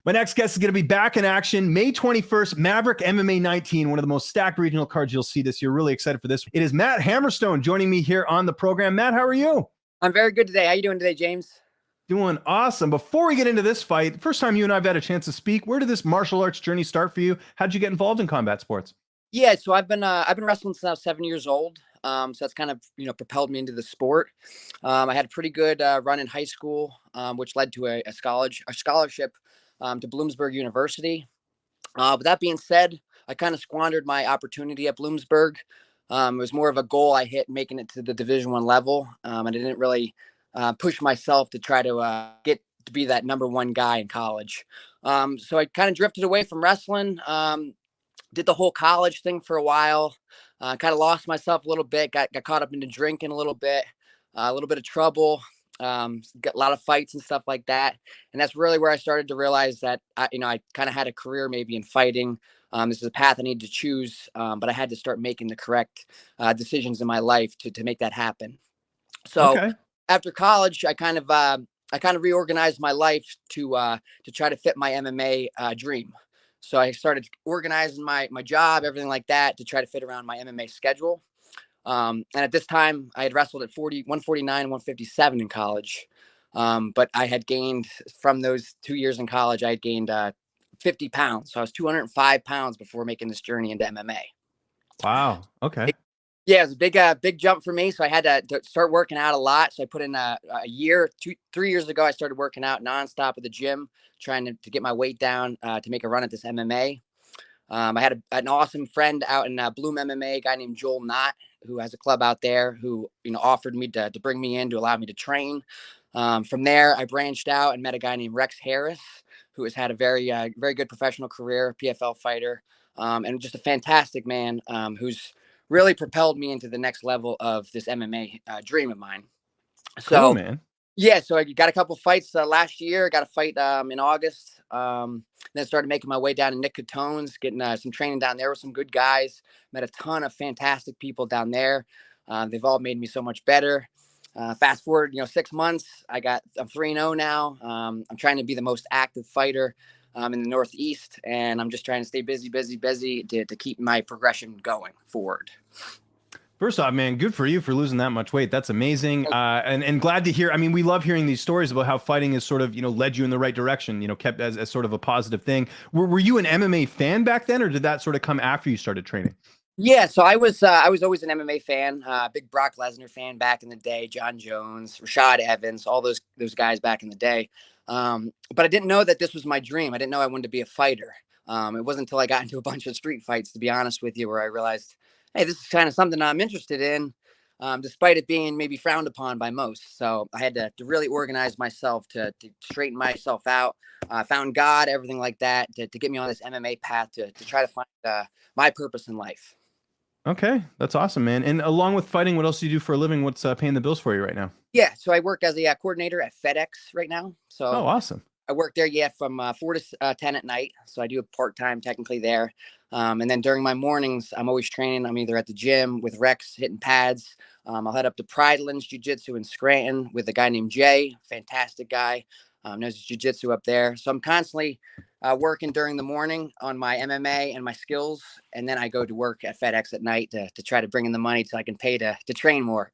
My next guest is going to be back in action May 21st, Maverick MMA 19, one of the most stacked regional cards you'll see this year. Really excited for this. It is Matt Hammerstone joining me here on the program. Matt, how are you? I'm very good today. How you doing today, James? Doing awesome. Before we get into this fight, first time you and I have had a chance to speak, where did this martial arts journey start for you? How'd you get involved in combat sports? Yeah, so I've been wrestling since I was 7 years old. So that's kind of propelled me into the sport. I had a pretty good run in high school, which led to a scholarship to Bloomsburg University. With that being said, I kind of squandered my opportunity at Bloomsburg. It was more of a goal I hit making it to the Division I level. I didn't really push myself to try to get to be that number one guy in college. So I kind of drifted away from wrestling. Did the whole college thing for a while. Kind of lost myself a little bit. Got caught up into drinking a little bit of trouble. Got a lot of fights and stuff like that. And that's really where I started to realize that I kind of had a career maybe in fighting. This is a path I needed to choose, but I had to start making the correct decisions in my life to make that happen. So after college, I kind of reorganized my life to try to fit my MMA dream. So I started organizing my job, everything like that, to try to fit around my MMA schedule. And at this time, I had wrestled at 149 and 157 in college. But I had gained, from those 2 years in college, I had gained 50 pounds. So I was 205 pounds before making this journey into MMA. Wow. Okay. Yeah, it was a big jump for me. So I had to start working out a lot. So I put in a year, 3 years ago, I started working out nonstop at the gym, trying to get my weight down to make a run at this MMA. I had an awesome friend out in Bloom MMA, a guy named Joel Knott, who has a club out there, who offered me to bring me in to allow me to train. From there, I branched out and met a guy named Rex Harris, who has had a very good professional career, PFL fighter, and just a fantastic man who's really propelled me into the next level of this MMA dream of mine. So, cool, man. Yeah, so I got a couple fights last year. Got a fight in August. Then started making my way down to Nick Catone's, getting some training down there with some good guys. Met a ton of fantastic people down there. They've all made me so much better. Fast forward, 6 months, I'm 3-0 now. I'm trying to be the most active fighter in the Northeast, and I'm just trying to stay busy to keep my progression going forward. First off, man, good for you for losing that much weight. That's amazing. And glad to hear. I mean, we love hearing these stories about how fighting has sort of, led you in the right direction, kept as sort of a positive thing. Were you an MMA fan back then, or did that sort of come after you started training? Yeah, so I was always an MMA fan, big Brock Lesnar fan back in the day, John Jones, Rashad Evans, all those guys back in the day. But I didn't know that this was my dream. I didn't know I wanted to be a fighter. It wasn't until I got into a bunch of street fights, to be honest with you, where I realized, hey, this is kind of something I'm interested in, despite it being maybe frowned upon by most. So I had to really organize myself to straighten myself out, found God, everything like that, to get me on this MMA path to try to find my purpose in life. Okay, that's awesome, man. And along with fighting, what else do you do for a living? What's paying the bills for you right now? Yeah, so I work as a coordinator at FedEx right now. So oh, awesome. I work there, from 4 to 10 at night. So I do a part-time technically there. And then during my mornings, I'm always training. I'm either at the gym with Rex hitting pads. I'll head up to Pride Lens Jiu-Jitsu in Scranton with a guy named Jay, fantastic guy. Knows jiu-jitsu up there. So I'm constantly working during the morning on my MMA and my skills. And then I go to work at FedEx at night to try to bring in the money so I can pay to train more.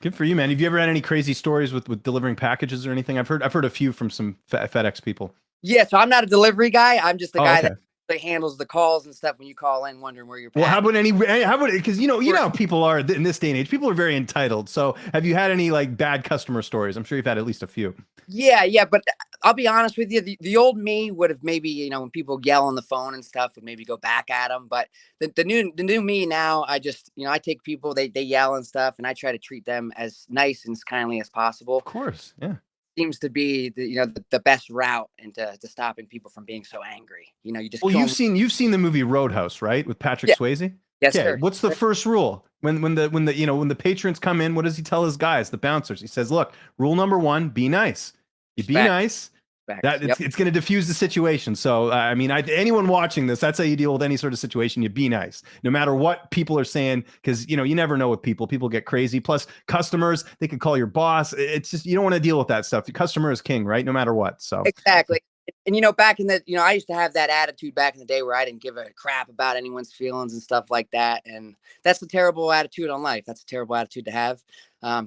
Good for you, man. Have you ever had any crazy stories with delivering packages or anything? I've heard a few from some FedEx people. Yeah, so I'm not a delivery guy. I'm just the guy that handles the calls and stuff when you call in wondering where you're well, how about because you know how people are in this day and age. People are very entitled. So have you had any like bad customer stories? I'm sure you've had at least a few. Yeah, but I'll be honest with you, the old me would have maybe, when people yell on the phone and stuff, would maybe go back at them. But the new me now, I just, I take people, they yell and stuff, and I try to treat them as nice and as kindly as possible. Of course, yeah. Seems to be the best route into stopping people from being so angry. You just you've seen the movie Roadhouse, right, with Patrick Swayze? Yes, sir. What's the first rule when the patrons come in? What does he tell his guys, the bouncers? He says, "Look, rule number one: be nice. You be nice. It's going to diffuse the situation." So, I mean, anyone watching this, that's how you deal with any sort of situation. You be nice, no matter what people are saying, because you never know with people. People get crazy. Plus, customers, they could call your boss. It's just you don't want to deal with that stuff. The customer is king, right? No matter what. So exactly. And back in the, I used to have that attitude back in the day where I didn't give a crap about anyone's feelings and stuff like that. And that's a terrible attitude on life. That's a terrible attitude to have.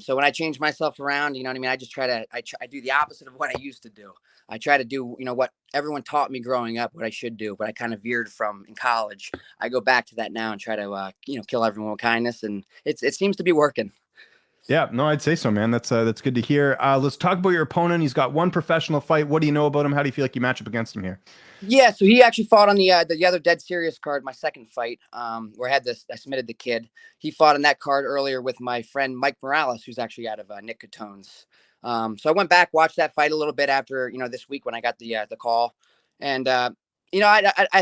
So when I change myself around, you know what I mean? I just I do the opposite of what I used to do. I try to do, what everyone taught me growing up, what I should do, but I kind of veered from in college. I go back to that now and try to, kill everyone with kindness. And it seems to be working. Yeah, no, I'd say so, man. That's good to hear. Let's talk about your opponent. He's got one professional fight. What do you know about him? How do you feel like you match up against him here? Yeah, so he actually fought on the other Dead Serious card, my second fight, where I submitted the kid. He fought on that card earlier with my friend Mike Morales, who's actually out of Nick Catone's. So I went back, watched that fight a little bit after, this week when I got the call, and I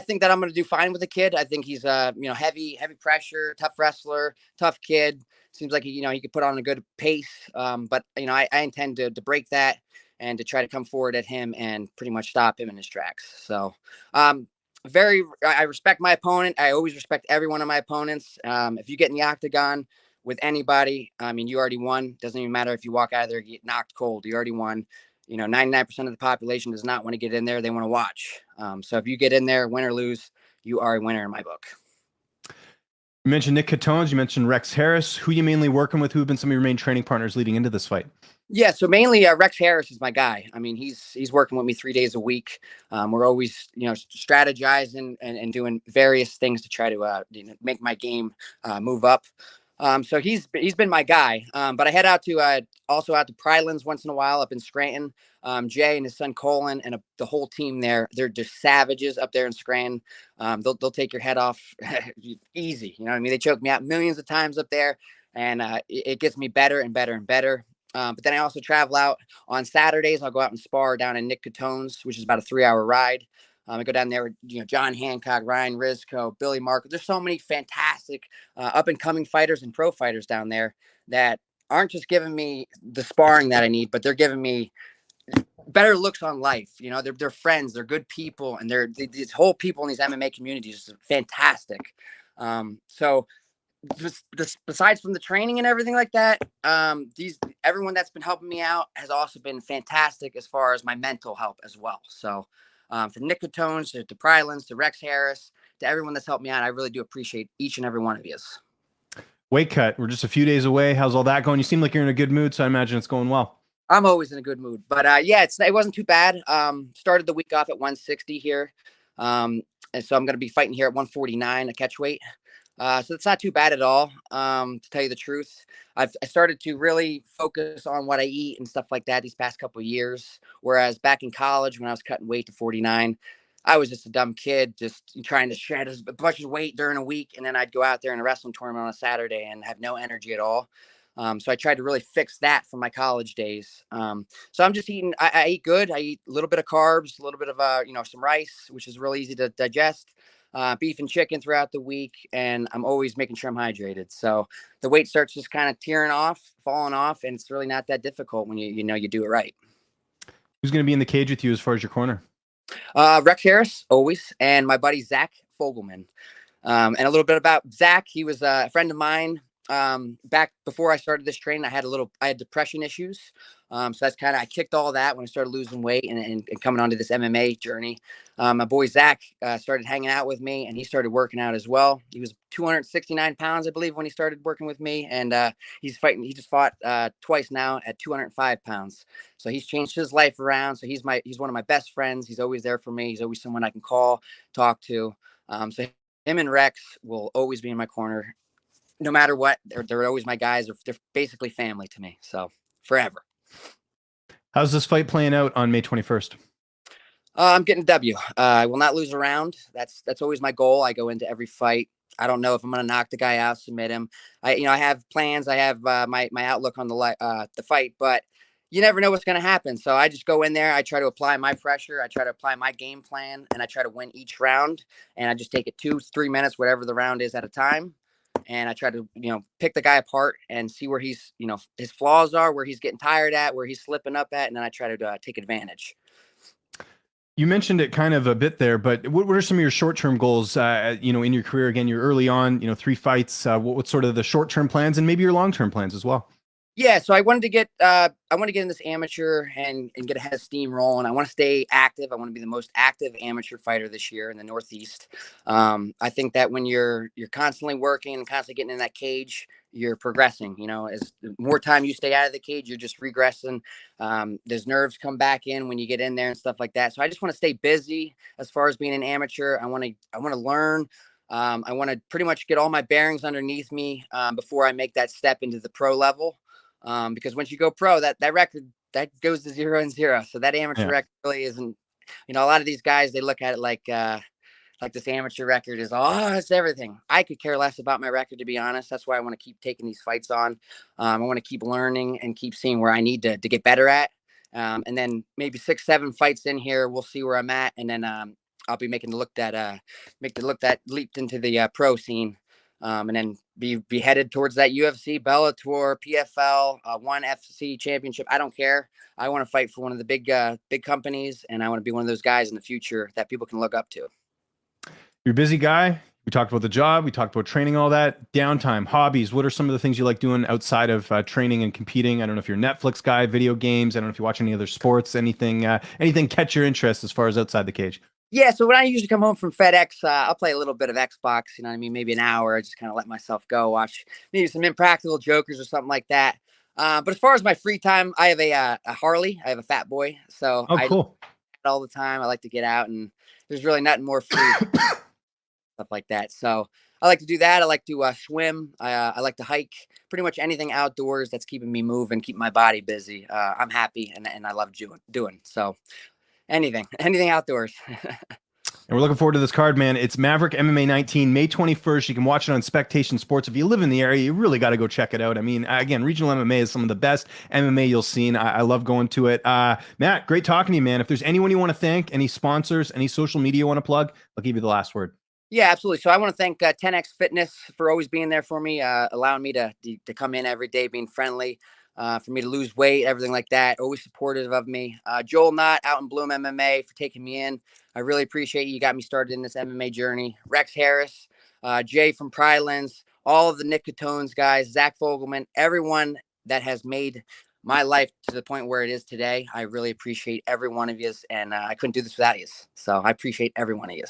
think that I'm going to do fine with the kid. I think he's heavy pressure, tough wrestler, tough kid. Seems like he could put on a good pace, but I intend to break that and to try to come forward at him and pretty much stop him in his tracks. So, I respect my opponent. I always respect every one of my opponents. If you get in the octagon with anybody, I mean, you already won. Doesn't even matter if you walk out of there, get knocked cold. You already won. 99% of the population does not want to get in there. They want to watch. So if you get in there, win or lose, you are a winner in my book. You mentioned Nick Catones. You mentioned Rex Harris. Who are you mainly working with? Who have been some of your main training partners leading into this fight? Yeah, so mainly Rex Harris is my guy. I mean, he's working with me 3 days a week. We're always, strategizing and doing various things to try to make my game move up. So he's been my guy. But I head out to also out to Prylands once in a while up in Scranton. Jay and his son Colin and the whole team there, they're just savages up there in Scranton. They'll take your head off easy. You know what I mean? They choke me out millions of times up there, and it gets me better and better and better. But then I also travel out on Saturdays. I'll go out and spar down in Nick Catone's, which is about a 3-hour ride. I go down there with John Hancock, Ryan Rizko, Billy Mark. There's so many fantastic up and coming fighters and pro fighters down there that aren't just giving me the sparring that I need, but they're giving me better looks on life. They're friends, they're good people, and these whole people in these MMA communities is fantastic. So besides from the training and everything like that, everyone that's been helping me out has also been fantastic as far as my mental help as well. So from Nick Catones to Prylands to Rex Harris to everyone that's helped me out, I really do appreciate each and every one of you. Weight cut. We're just a few days away. How's all that going? You seem like you're in a good mood, so I imagine it's going well. I'm always in a good mood, but it wasn't too bad. Started the week off at 160 here, and so I'm going to be fighting here at 149 a catch weight. So it's not too bad at all. To tell you the truth, I started to really focus on what I eat and stuff like that these past couple of years. Whereas back in college, when I was cutting weight to 49, I was just a dumb kid, just trying to shred as much as weight during a week. And then I'd go out there in a wrestling tournament on a Saturday and have no energy at all. So I tried to really fix that from my college days. So I'm just eating, I eat good. I eat a little bit of carbs, a little bit of, some rice, which is really easy to digest. Beef and chicken throughout the week, and I'm always making sure I'm hydrated. So the weight starts just kind of falling off, and it's really not that difficult when you do it right. Who's going to be in the cage with you as far as your corner? Rex Harris, always, and my buddy Zach Fogelman. And a little bit about Zach. He was a friend of mine. Back before I started this training, I had depression issues. So that's I kicked all that when I started losing weight and coming onto this MMA journey. My boy Zach started hanging out with me, and he started working out as well. He was 269 pounds, I believe, when he started working with me, and he's fighting. He just fought twice now at 205 pounds. So he's changed his life around. So he's one of my best friends. He's always there for me. He's always someone I can call, talk to. So him and Rex will always be in my corner. No matter what, they're always my guys. They're basically family to me. So forever. How's this fight playing out on May 21st? I'm getting a W. I will not lose a round. That's always my goal. I go into every fight. I don't know if I'm going to knock the guy out, submit him. I have plans. I have my outlook on the fight, but you never know what's going to happen. So I just go in there. I try to apply my pressure. I try to apply my game plan, and I try to win each round. And I just take it 2-3 minutes, whatever the round is at a time. And I try to, pick the guy apart and see where he's, his flaws are, where he's getting tired at, where he's slipping up at. And then I try to take advantage. You mentioned it kind of a bit there, but what are some of your short-term goals, in your career? Again, you're early on, 3 fights. What's sort of the short-term plans and maybe your long-term plans as well? Yeah, so I wanted to get in this amateur and get ahead of steam rolling. I want to stay active. I want to be the most active amateur fighter this year in the Northeast. I think that when you're constantly working and constantly getting in that cage, you're progressing. You know, as more time you stay out of the cage, you're just regressing. There's nerves come back in when you get in there and stuff like that. So I just want to stay busy as far as being an amateur. I want to learn. I want to pretty much get all my bearings underneath me before I make that step into the pro level. Because once you go pro, that record that goes to 0-0. So that amateur Yeah. record really isn't. You know, a lot of these guys, they look at it like this amateur record is it's everything. I could care less about my record, to be honest. That's why I want to keep taking these fights on. I want to keep learning and keep seeing where I need to get better at. And then maybe 6-7 fights in here, we'll see where I'm at, and then I'll be making the look that leaped into the pro scene. And then be headed towards that UFC, Bellator, PFL, one FC championship. I don't care. I want to fight for one of the big companies, and I want to be one of those guys in the future that people can look up to. You're a busy guy. We talked about the job. We talked about training, all that. Downtime, hobbies. What are some of the things you like doing outside of training and competing? I don't know if you're a Netflix guy, video games. I don't know if you watch any other sports. Anything catch your interest as far as outside the cage? Yeah, so when I usually come home from FedEx, I'll play a little bit of Xbox, you know what I mean? Maybe an hour. I just kind of let myself go, watch maybe some Impractical Jokers or something like that. But as far as my free time, I have a Harley. I have a Fat Boy. So Oh, I cool. all the time. I like to get out, and there's really nothing more free stuff like that. So I like to do that. I like to swim. I like to hike. Pretty much anything outdoors that's keeping me moving, keep my body busy. I'm happy, and I love doing. So anything outdoors. And we're looking forward to this card, man. It's Maverick MMA 19, May 21st. You can watch it on Spectation Sports. If you live in the area, you really got to go check it out. I mean, again, regional MMA is some of the best MMA you'll see. I love going to it. Matt, great talking to you, man. If there's anyone you want to thank, any sponsors, any social media you want to plug, I'll give you the last word. Yeah, absolutely. So I want to thank 10X Fitness for always being there for me, allowing me to come in every day, being friendly, for me to lose weight, everything like that. Always supportive of me. Joel Knott out in Bloom MMA for taking me in. I really appreciate you. You got me started in this MMA journey. Rex Harris, Jay from Prylands, all of the Nick Catones guys, Zach Fogelman, everyone that has made my life to the point where it is today. I really appreciate every one of you, and I couldn't do this without you. So I appreciate every one of you.